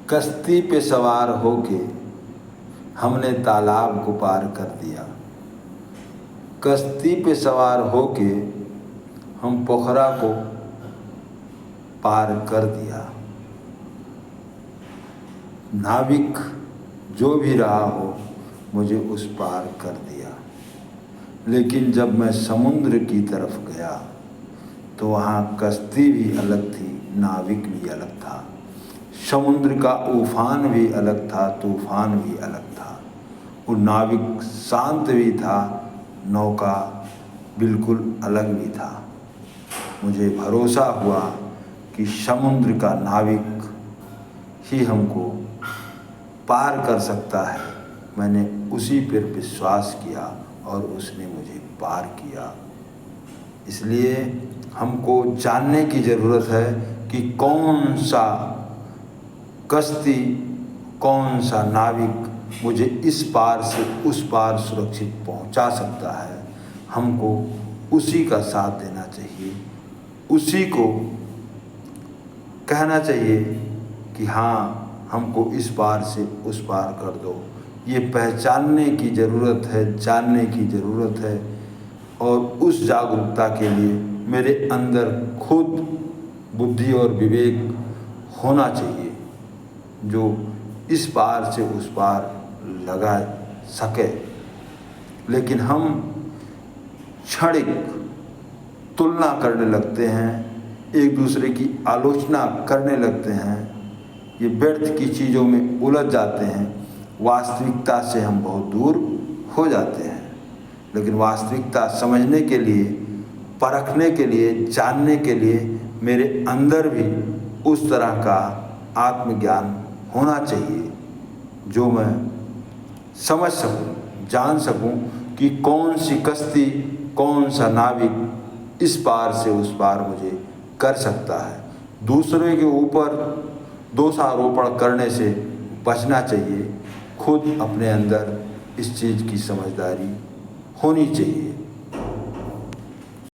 कश्ती पे सवार होके हमने तालाब को पार कर दिया। कश्ती पे सवार होके हम पोखरा को पार कर दिया। नाविक जो भी रहा हो मुझे उस पार कर दिया। लेकिन जब मैं समुद्र की तरफ गया तो वहाँ कश्ती भी अलग थी, नाविक भी अलग था। समुद्र का उफान भी अलग था, तूफान भी अलग था। वो नाविक शांत भी था, नौका बिल्कुल अलग भी था। मुझे भरोसा हुआ कि समुद्र का नाविक ही हमको पार कर सकता है। मैंने उसी पर विश्वास किया और उसने मुझे पार किया। इसलिए हमको जानने की ज़रूरत है कि कौन सा कश्ती, कौन सा नाविक मुझे इस पार से उस पार सुरक्षित पहुंचा सकता है। हमको उसी का साथ देना चाहिए, उसी को कहना चाहिए कि हाँ हमको इस पार से उस पार कर दो। ये पहचानने की ज़रूरत है, जानने की ज़रूरत है। और उस जागरूकता के लिए मेरे अंदर खुद बुद्धि और विवेक होना चाहिए जो इस पार से उस पार लगा सके। लेकिन हम क्षणिक तुलना करने लगते हैं, एक दूसरे की आलोचना करने लगते हैं, ये व्यर्थ की चीज़ों में उलझ जाते हैं। वास्तविकता से हम बहुत दूर हो जाते हैं। लेकिन वास्तविकता समझने के लिए, परखने के लिए, जानने के लिए मेरे अंदर भी उस तरह का आत्मज्ञान होना चाहिए जो मैं समझ सकूं, जान सकूं कि कौन सी कश्ती, कौन सा नाविक इस पार से उस पार मुझे कर सकता है। दूसरे के ऊपर दोषारोपण करने से बचना चाहिए। खुद अपने अंदर इस चीज़ की समझदारी होनी चाहिए।